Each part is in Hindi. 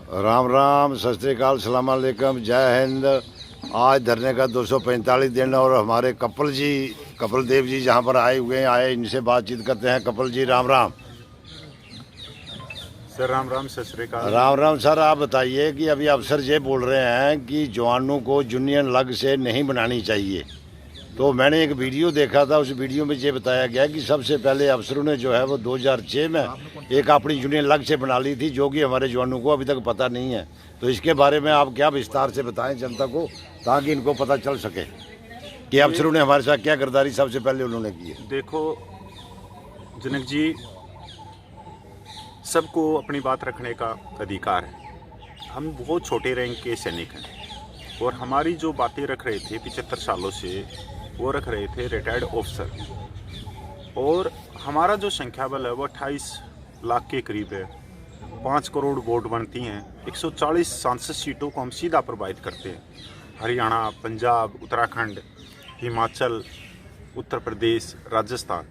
राम राम, सत श्री अकाल, सलाम अलैकुम, जय हिंद। आज धरने का 245 दिन और हमारे कपिल देव जी जहाँ पर आए हुए हैं, इनसे बातचीत करते हैं। कपिल जी राम राम। सर राम राम, सत श्री अकाल। राम राम सर, आप बताइए कि अभी अफसर ये बोल रहे हैं कि जवानों को यूनियन लग से नहीं बनानी चाहिए। तो मैंने एक वीडियो देखा था, उस वीडियो में ये बताया गया कि सबसे पहले अफसरों ने जो है वो 2006 में एक अपनी यूनियन लग से बना ली थी, जो कि हमारे जवानों को अभी तक पता नहीं है। तो इसके बारे में आप क्या विस्तार से बताएं जनता को, ताकि इनको पता चल सके कि अफसरों ने हमारे साथ क्या गद्दारी सबसे पहले उन्होंने की है। देखो जनक जी, सबको अपनी बात रखने का अधिकार है। हम बहुत छोटे रैंक के सैनिक हैं और हमारी जो बातें रख रहे थे 75 सालों से, वो रख रहे थे रिटायर्ड ऑफिसर। और हमारा जो संख्या बल है वो 28 लाख के करीब है। 5 करोड़ वोट बनती हैं, 140 सांसद सीटों को हम सीधा प्रभावित करते हैं। हरियाणा, पंजाब, उत्तराखंड, हिमाचल, उत्तर प्रदेश, राजस्थान।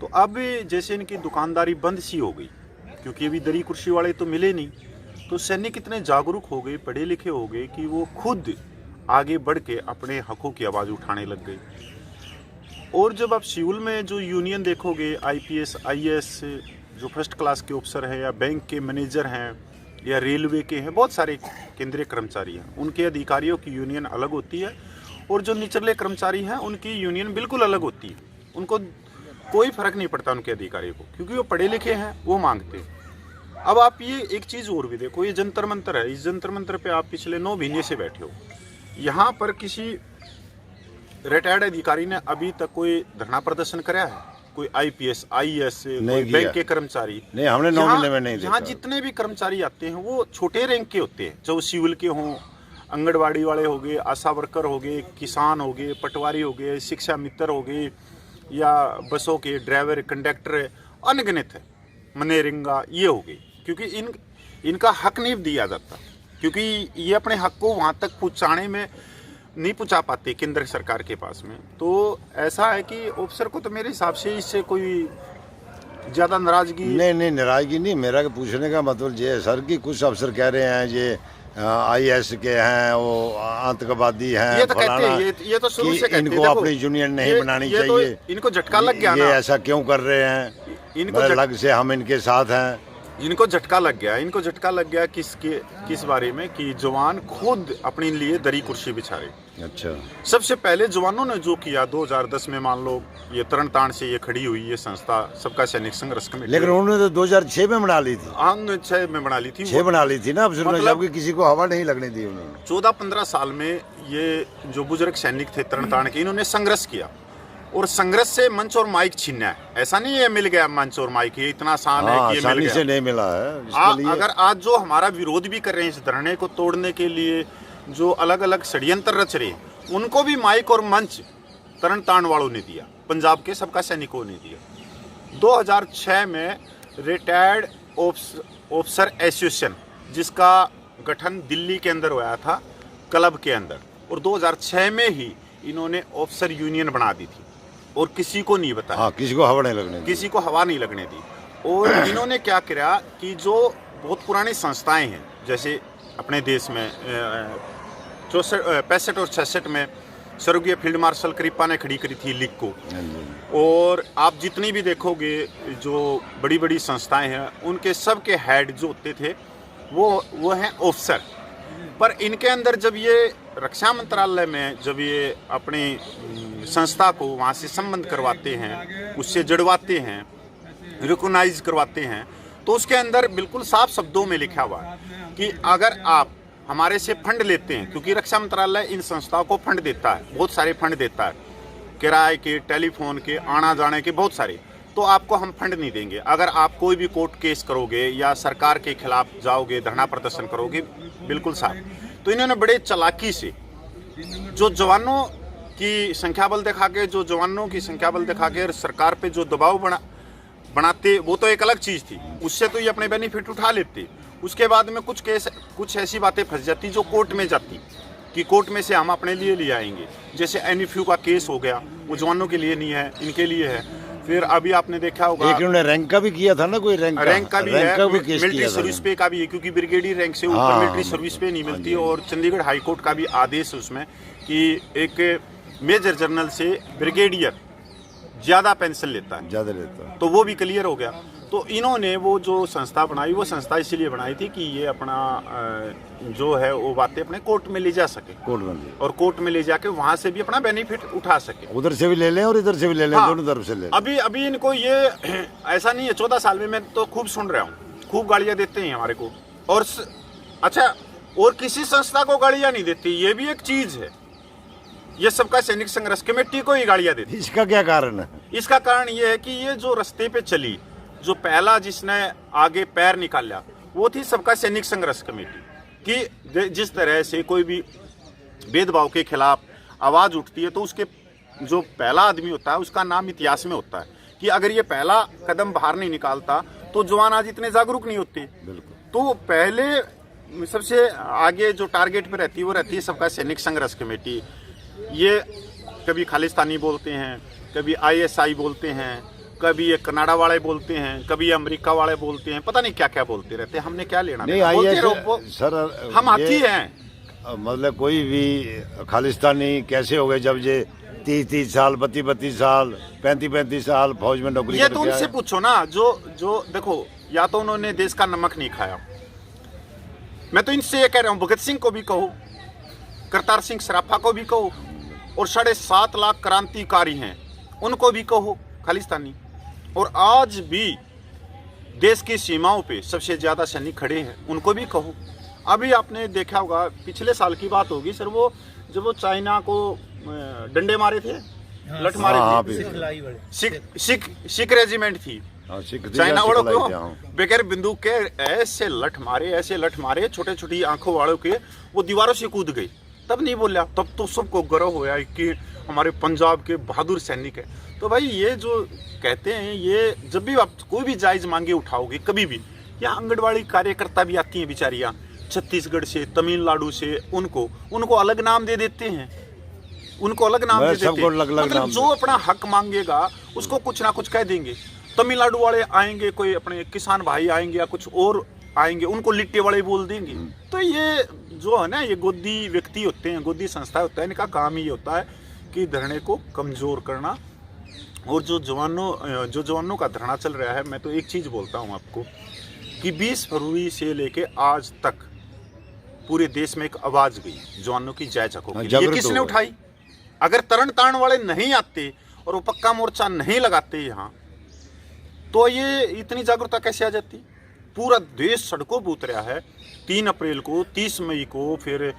तो अब जैसे इनकी दुकानदारी बंद सी हो गई, क्योंकि अभी दरी कुर्सी वाले तो मिले नहीं। तो सैनिक इतने जागरूक हो गए, पढ़े लिखे हो गए कि वो खुद आगे बढ़ के अपने हकों की आवाज़ उठाने लग गए। और जब आप सिविल में जो यूनियन देखोगे, आईपीएस, आईएएस जो फर्स्ट क्लास के ऑफिसर हैं, या बैंक के मैनेजर हैं, या रेलवे के हैं, बहुत सारे केंद्रीय कर्मचारी हैं, उनके अधिकारियों की यूनियन अलग होती है। और जो निचले कर्मचारी हैं उनकी यूनियन बिल्कुल अलग होती है। उनको कोई फर्क नहीं पड़ता उनके अधिकारियों को, क्योंकि वो पढ़े लिखे हैं, वो मांगते हैं। अब आप ये एक चीज़ और भी देखो, ये जंतर मंतर है। इस जंतर मंतर पे आप पिछले 9 महीने से बैठे हो। यहाँ पर किसी रिटायर्ड अधिकारी ने अभी तक कोई धरना प्रदर्शन कराया है? कोई आईपीएस, आईएएस, कोई बैंक के कर्मचारी नहीं, हमने 9 महीने में नहीं देखा। यहाँ जितने भी कर्मचारी आते हैं वो छोटे रैंक के होते हैं, चाहे सिविल के हों, आंगनबाड़ी वाले हो गए, आशा वर्कर हो गए, किसान हो गए, पटवारी हो गए, शिक्षा मित्र हो गए, या बसों के ड्राइवर, कंडक्टर, अनगिनत है, मनेरिंगा, ये हो गई। क्योंकि इनका हक नहीं दिया जाता, क्योंकि ये अपने हक को वहाँ तक पहुँचाने में नहीं पहुँचा पाते केंद्र सरकार के पास में। तो ऐसा है कि ऑफिसर को तो मेरे हिसाब से इससे कोई ज़्यादा नाराजगी नहीं, नाराजगी नहीं। मेरा पूछने का मतलब ये है सर कि कुछ अफसर कह रहे हैं ये आईएएस के हैं, वो आतंकवादी हैं, ये तो कहते हैं, ये तो शुरू से कहते हैं इनको अपनी यूनियन नहीं बनानी चाहिए। तो इनको झटका लग गया ये ना, ऐसा क्यों कर रहे हैं, इनको लग से हम इनके साथ हैं। इनको झटका लग गया, इनको झटका लग गया किस बारे में, कि जवान खुद अपने लिए दरी कुर्सी बिछा रहे। अच्छा, सबसे पहले जवानों ने जो किया 2010 में, मान लो ये तरण ताण से ये खड़ी हुई ये संस्था सबका सैनिक संघर्ष कमेटी, लेकिन उन्होंने तो 2006 में बना ली थी। हाँ, 6 में बना ली थी, 6 बना ली थी ना, मतलब जबकि किसी को हवा नहीं लगने दी उन्होंने। 14-15 साल में ये जो बुजुर्ग सैनिक थे तरण ताण के, इन्होंने संघर्ष किया। और संघर्ष से मंच और माइक छीनना है, ऐसा नहीं है मिल गया मंच और माइक, ये इतना आसान है कि ये मिल गया। से नहीं मिला है। अगर आज जो हमारा विरोध भी कर रहे हैं इस धरने को तोड़ने के लिए, जो अलग अलग षड्यंत्र रच रहे हैं, उनको भी माइक और मंच तरण ताण वालों ने दिया, पंजाब के सबका सैनिकों ने दिया। 2006 में रिटायर्ड ऑफिसर एसोसिएशन, जिसका गठन दिल्ली के अंदर हुआ था, क्लब के अंदर, और 2006 में ही इन्होंने ऑफिसर यूनियन बना दी थी और किसी को नहीं बताया। हाँ, किसी को हवा नहीं लगने दी, किसी को हवा नहीं लगने दी। और इन्होंने क्या किया कि जो बहुत पुरानी संस्थाएं हैं, जैसे अपने देश में 65 और 66 में स्वर्गीय फील्ड मार्शल कृपा ने खड़ी करी थी लीग को। और आप जितनी भी देखोगे जो बड़ी बड़ी संस्थाएं हैं, उनके सब के हेड जो होते थे वो हैं ऑफिसर। पर इनके अंदर जब ये रक्षा मंत्रालय में जब ये अपनी संस्था को वहाँ से संबंध करवाते हैं, उससे जुड़वाते हैं, रिकॉग्नाइज करवाते हैं, तो उसके अंदर बिल्कुल साफ शब्दों में लिखा हुआ है कि अगर आप हमारे से फंड लेते हैं, क्योंकि रक्षा मंत्रालय इन संस्थाओं को फंड देता है, बहुत सारे फंड देता है, किराए के, टेलीफोन के, आना जाने के, बहुत सारे, तो आपको हम फंड नहीं देंगे। अगर आप कोई भी कोर्ट केस करोगे या सरकार के खिलाफ जाओगे, धरना प्रदर्शन करोगे, बिल्कुल साफ। तो इन्होंने बड़े चालाकी से जो जवानों की संख्या बल दिखा के और सरकार पे जो दबाव बनाते, वो तो एक अलग चीज़ थी, उससे तो ये अपने बेनिफिट उठा लेते। उसके बाद में कुछ ऐसी बातें फंस जाती जो कोर्ट में जाती, कि कोर्ट में से हम अपने लिए ले आएंगे। जैसे NFU का केस हो गया, वो जवानों के लिए नहीं है, इनके लिए है। फिर अभी आपने देखा होगा एक इन्होंने रैंक का भी किया था ना, कोई रैंक का भी है, का भी केस मिलिट्री किया था। सर्विस पे का भी है, क्योंकि ब्रिगेडियर रैंक से ऊपर हाँ, मिलिट्री सर्विस पे नहीं मिलती। और चंडीगढ़ हाई कोर्ट का भी आदेश है उसमें कि एक मेजर जनरल से ब्रिगेडियर ज्यादा पेंशन लेता है, ज्यादा लेता है। तो वो भी क्लियर हो गया। तो इन्होंने वो जो संस्था बनाई, वो संस्था इसीलिए बनाई थी कि ये अपना जो है वो बातें अपने कोर्ट में ले जा सके, कोर्ट में ले। और कोर्ट में ले जाके वहां से भी अपना बेनिफिट उठा सके। उधर से भी ले लें और इधर से भी ले लें, हाँ, दोनों तरफ से ले लें। अभी इनको ये ऐसा नहीं है, 14 साल में मैं तो खूब सुन रहा हूँ, खूब गालियां देते हैं हमारे को। और अच्छा, और किसी संस्था को गालियां नहीं देती, ये भी एक चीज है। ये सबका सैनिक संघर्ष कमेटी को ही गालियां देती। इसका क्या कारण है? इसका कारण ये है कि ये जो रास्ते पे चली, जो पहला जिसने आगे पैर निकाला, वो थी सबका सैनिक संघर्ष कमेटी। कि जिस तरह से कोई भी भेदभाव के खिलाफ आवाज उठती है, तो उसके जो पहला आदमी होता है उसका नाम इतिहास में होता है। कि अगर ये पहला कदम बाहर नहीं निकालता तो जवान आज इतने जागरूक नहीं होते। बिल्कुल। तो पहले सबसे आगे जो टारगेट पे रहती है वो रहती है सबका सैनिक संघर्ष कमेटी। ये कभी खालिस्तानी बोलते हैं, कभी ISI बोलते हैं, कभी ये कनाडा वाले बोलते हैं, कभी ये अमेरिका वाले बोलते हैं, पता नहीं क्या क्या बोलते रहते हैं। हमने क्या लेना? नहीं, बोलते IS रहो, सर हम हाथी हैं। मतलब कोई भी खालिस्तानी कैसे हो गए जब ये 30 साल, 32 साल, 35 साल फौज में नौकरी ये करके तो उनसे आए। पूछो ना, जो देखो, या तो उन्होंने देश का नमक नहीं खाया। मैं तो इनसे ये कह रहा हूँ, भगत सिंह को भी कहो, करतार सिंह सराफा को भी कहो, और 7.5 लाख क्रांतिकारी हैं उनको भी कहो खालिस्तानी। और आज भी देश की सीमाओं पे सबसे ज्यादा सैनिक खड़े हैं, उनको भी कहो। अभी आपने देखा होगा, पिछले साल की बात होगी सर, वो जब वो चाइना को डंडे मारे थे, लठ मारे हाँ, थे, सिख रेजिमेंट थी चाइना वालों को, बगैर बंदूक के ऐसे लठ मारे, ऐसे लठ मारे, छोटे छोटी आंखों वालों के, वो दीवारों से कूद गई। तब नहीं बोला, तब तो सबको गर्व होया कि हमारे पंजाब के बहादुर सैनिक है। तो भाई ये जो कहते हैं, ये जब भी आप कोई भी जायज मांगे उठाओगे, कभी भी, यहाँ आंगनबाड़ी कार्यकर्ता भी आती हैं बेचारियाँ छत्तीसगढ़ से, तमिलनाडु से, उनको अलग नाम दे देते हैं, उनको अलग नाम दे देते हैं। मतलब जो अपना हक मांगेगा उसको कुछ ना कुछ कह देंगे। तमिलनाडु वाले आएंगे, कोई अपने किसान भाई आएंगे या कुछ और आएंगे, उनको लिट्टे वाले बोल देंगे। तो ये जो है ना, ये गोदी व्यक्ति होते हैं, गोदी संस्था होता है, इनका काम ही होता है कि धरने को कमजोर करना। और जो जवानों का धरना चल रहा है, मैं तो एक चीज बोलता हूँ आपको कि 20 फरवरी से लेके आज तक पूरे देश में एक आवाज गई जवानों की जय जको की। ये किसने उठाई? अगर तरण तारण वाले नहीं आते और वो पक्का मोर्चा नहीं लगाते यहाँ, तो ये इतनी जागरूकता कैसे आ जाती? पूरा देश सड़कों पर उतरा है। 3 अप्रैल को, 30 मई को, फिर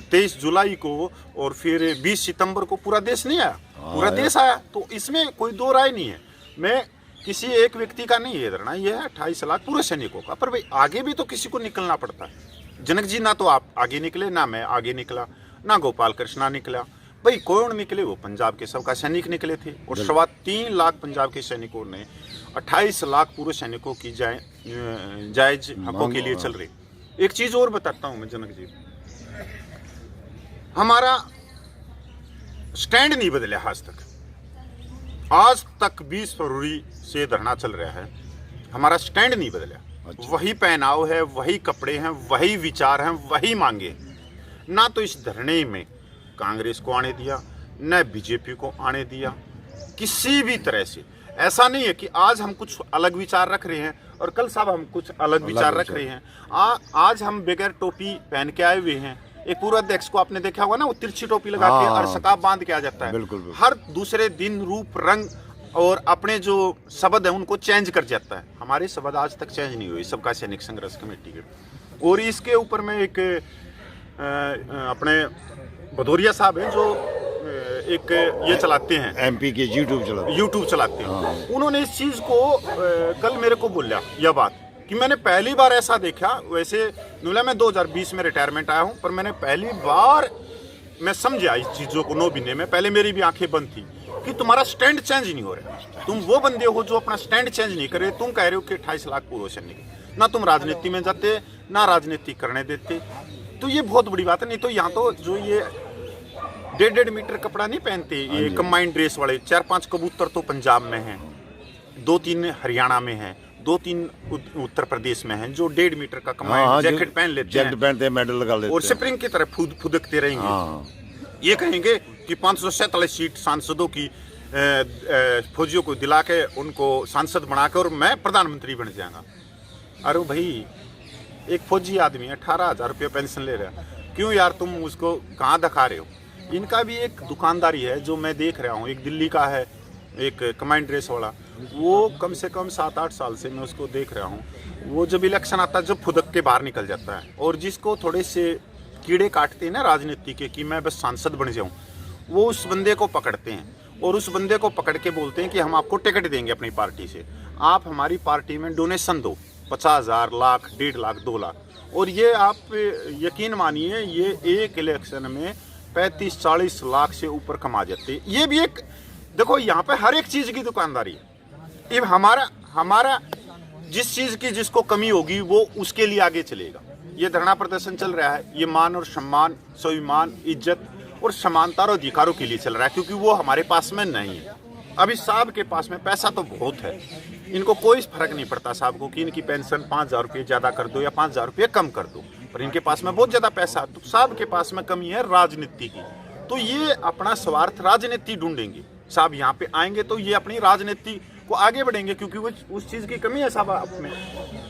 23 जुलाई को, और फिर 20 सितंबर को पूरा देश नहीं आया, पूरा देश आया। तो इसमें कोई दो राय नहीं है। मैं किसी एक व्यक्ति का नहीं है धरना, ये है 28 लाख पूरे सैनिकों का। पर भाई आगे भी तो किसी को निकलना पड़ता है। जनक जी ना तो आप आगे निकले, ना मैं आगे निकला, ना गोपाल कृष्णा निकला। भाई कौन निकले? वो पंजाब के सबका सैनिक निकले थे। और 3.25 लाख पंजाब के सैनिकों ने 28 लाख पूर्व सैनिकों की जायज हकों के लिए चल रही। एक चीज और बताता हूं मैं जनक जी, हमारा स्टैंड नहीं बदला आज तक 20 फरवरी से धरना चल रहा है, हमारा स्टैंड नहीं बदला। अच्छा। वही पहनाव है, वही कपड़े हैं, वही विचार हैं, वही मांगे। ना तो इस धरने में कांग्रेस को आने दिया, न बीजेपी को आने दिया, किसी भी तरह से। ऐसा नहीं है कि आज हम कुछ अलग विचार रख रहे हैं और कल साहब हम कुछ अलग विचार रख रहे हैं। आज हम बगैर टोपी पहन के आए हुए हैं। एक पूर्व अध्यक्ष को आपने देखा होगा ना, वो तिरछी टोपी लगा के और सकाब बांध के आ जाता है। बिल्कुल। हर दूसरे दिन रूप रंग और अपने जो शब्द है उनको चेंज कर जाता है। हमारे शब्द आज तक चेंज नहीं हुए सबका सैनिक संघर्ष कमेटी के। और इसके ऊपर में एक अपने भदौरिया साहब हैं जो एक ये चलाते हैं, MP के यूट्यूब चलाते हैं। हाँ। उन्होंने इस चीज को कल मेरे को बोला यह बात कि मैंने पहली बार ऐसा देखा। वैसे मैं 2020 में रिटायरमेंट आया हूँ, पर मैंने पहली बार मैं समझा इस चीजों को 9 महीने में। पहले मेरी भी आंखें बंद थी कि तुम्हारा स्टैंड चेंज नहीं हो रहा। तुम वो बंदे हो जो अपना स्टैंड चेंज नहीं कर रहे। तुम कह रहे हो कि 28 लाख पूर्व सैनिक, ना तुम राजनीति में जाते, ना राजनीति करने देते। तो ये बहुत बड़ी बात है। नहीं तो यहाँ तो जो ये 1.5 मीटर कपड़ा नहीं पहनते ये कंबाइंड ड्रेस वाले। 4-5 कबूतर तो पंजाब में हैं, 2-3 हरियाणा में हैं, 2-3 उत्तर प्रदेश में हैं जो 1.5 मीटर का कंबाइंड जैकेट पहन लेते हैं, जैकेट पहनते हैं, मेडल लगा लेते और हैं स्प्रिंग की तरह फुदकते रहेंगे। ये कहेंगे कि 547 सीट सांसदों की फौजियों को दिला के उनको सांसद बना के और मैं प्रधानमंत्री बन जाऊंगा। अरे भाई, एक फौजी आदमी 18,000 रुपये पेंशन ले रहा है, क्यों यार तुम उसको कहाँ दिखा रहे हो? इनका भी एक दुकानदारी है जो मैं देख रहा हूँ। एक दिल्ली का है, एक कमांड ड्रेस वाला, वो कम से कम 7-8 साल से मैं उसको देख रहा हूँ। वो जब इलेक्शन आता है, जब फुदक के बाहर निकल जाता है, और जिसको थोड़े से कीड़े काटते हैं ना राजनीति के कि मैं बस सांसद बन जाऊँ, वो उस बंदे को पकड़ते हैं और उस बंदे को पकड़ के बोलते हैं कि हम आपको टिकट देंगे अपनी पार्टी से, आप हमारी पार्टी में डोनेशन दो, 50,000, लाख, 1.5 लाख, 2 लाख। और ये आप यकीन मानिए, ये एक इलेक्शन में 35-40 लाख से ऊपर कमा जाते हैं। ये भी एक देखो, यहाँ पे हर एक चीज़ की दुकानदारी है। अब हमारा जिस चीज़ की जिसको कमी होगी वो उसके लिए आगे चलेगा। ये धरना प्रदर्शन चल रहा है, ये मान और सम्मान, स्वाभिमान, इज्जत और समानता और अधिकारों के लिए चल रहा है, क्योंकि वो हमारे पास में नहीं है। अभी साहब के पास में पैसा तो बहुत है, इनको कोई फर्क नहीं पड़ता साहब को कि इनकी पेंशन 5,000 रुपये ज़्यादा कर दो या 5,000 रुपये कम कर दो, पर इनके पास में बहुत ज़्यादा पैसा। तो साहब के पास में कमी है राजनीति की, तो ये अपना स्वार्थ राजनीति ढूंढेंगे। साहब यहाँ पे आएंगे तो ये अपनी राजनीति को आगे बढ़ेंगे, क्योंकि वो उस चीज़ की कमी है साहब आप में।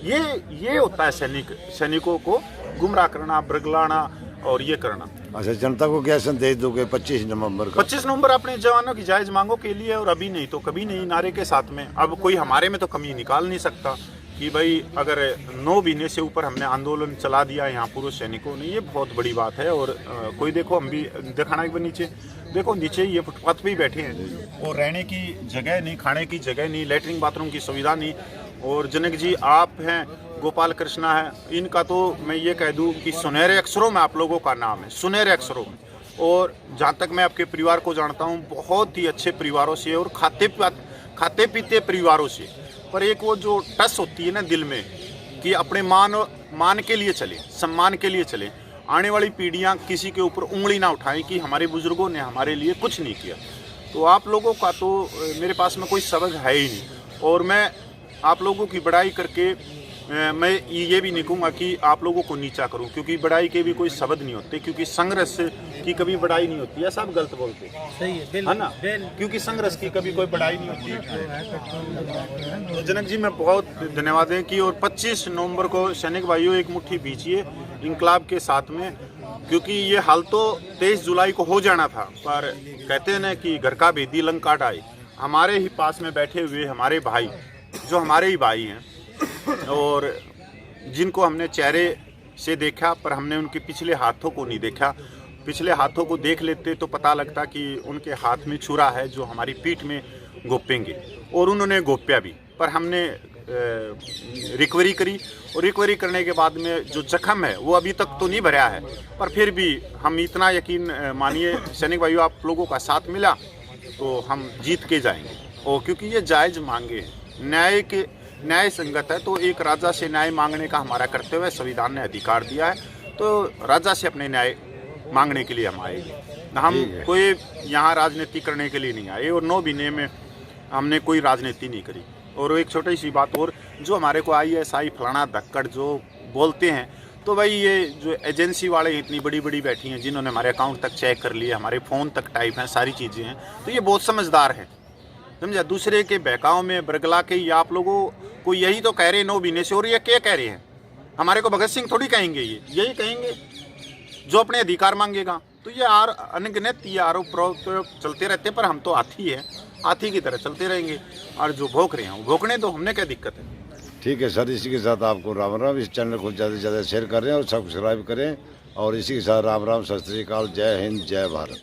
ये होता है सैनिकों को गुमराह करना, बरगलाना और ये करना। अच्छा, जनता को क्या संदेश दोगे 25 नवंबर का? 25 नवंबर अपने जवानों की जायज मांगों के लिए, और अभी नहीं तो कभी नहीं नारे के साथ में। अब कोई हमारे में तो कमी निकाल नहीं सकता कि भाई अगर 9 महीने से ऊपर हमने आंदोलन चला दिया यहाँ पूर्व सैनिकों ने, ये बहुत बड़ी बात है। और कोई देखो, हम भी दिखाना एक बार नीचे देखो, नीचे ये फुटपाथ पे ही बैठे हैं और रहने की जगह नहीं, खाने की जगह नहीं, लेटरिन बाथरूम की सुविधा नहीं। और जनक जी आप हैं, गोपाल कृष्णा है, इनका तो मैं ये कह दूं कि सुनहरे अक्षरों में आप लोगों का नाम है, सुनहरे अक्षरों में। और जहाँ तक मैं आपके परिवार को जानता हूँ, बहुत ही अच्छे परिवारों से और खाते पीते परिवारों से। पर एक वो जो टस होती है ना दिल में कि अपने मान के लिए चले, सम्मान के लिए चले, आने वाली पीढ़ियाँ किसी के ऊपर उंगली ना उठाएं कि हमारे बुजुर्गों ने हमारे लिए कुछ नहीं किया। तो आप लोगों का तो मेरे पास में कोई सबक है ही नहीं। और मैं आप लोगों की बड़ाई करके मैं ये भी नहीं कहूँगा कि आप लोगों को नीचा करूँ, क्योंकि बड़ाई के भी कोई शब्द नहीं होते, क्योंकि संघर्ष की कभी बड़ाई नहीं होती है। सब गलत बोलते सही है ना, क्योंकि संघर्ष की कभी कोई बड़ाई नहीं होती। तो जनक जी मैं बहुत धन्यवाद है कि और 25 नवंबर को सैनिक भाइयों एक मुट्ठी बीचिए इंकलाब के साथ में, क्योंकि ये हाल तो 23 जुलाई को हो जाना था, पर कहते हैं ना कि घर का भेदी लंका ढाई। हमारे ही पास में बैठे हुए हमारे भाई, जो हमारे ही भाई हैं और जिनको हमने चेहरे से देखा, पर हमने उनके पिछले हाथों को नहीं देखा। पिछले हाथों को देख लेते तो पता लगता कि उनके हाथ में छुरा है जो हमारी पीठ में गोपेंगे, और उन्होंने गोप्या भी। पर हमने रिकवरी करी, और रिकवरी करने के बाद में जो जख्म है वो अभी तक तो नहीं भरा है, पर फिर भी हम इतना यकीन मानिए सैनिक भाइयों, आप लोगों का साथ मिला तो हम जीत के जाएंगे। और क्योंकि ये जायज़ मांगे हैं, न्याय संगत है, तो एक राजा से न्याय मांगने का हमारा कर्तव्य है, संविधान ने अधिकार दिया है, तो राजा से अपने न्याय मांगने के लिए हम आएंगे। हम कोई यहाँ राजनीति करने के लिए नहीं आए, और 9 महीने में हमने कोई राजनीति नहीं करी। और एक छोटी सी बात और, जो हमारे को ISI फलाना धक्कड़ जो बोलते हैं, तो भाई ये जो एजेंसी वाले इतनी बड़ी बड़ी बैठी हैं, जिन्होंने हमारे अकाउंट तक चेक कर लिए, हमारे फ़ोन तक टाइप हैं, सारी चीज़ें हैं, तो ये बहुत समझदार हैं, समझा। दूसरे के बहकाव में बरगला के ये आप लोगों को यही तो कह रहे हैं 9 महीने से, और ये क्या कह रहे हैं? हमारे को भगत सिंह थोड़ी कहेंगे, ये यही कहेंगे जो अपने अधिकार मांगेगा। तो ये अनगिनत ये आरोप प्रत्यारोप चलते रहते हैं, पर हम तो हाथी है, हाथी की तरह चलते रहेंगे, और जो भोंक रहे हैं भोंकने तो, हमने क्या दिक्कत है। ठीक है सर, इसी के साथ आपको राम राम। इस चैनल को ज़्यादा से ज़्यादा शेयर करें और सब्सक्राइब करें, और इसी के साथ राम राम, सत श्री अकाल, जय हिंद, जय भारत।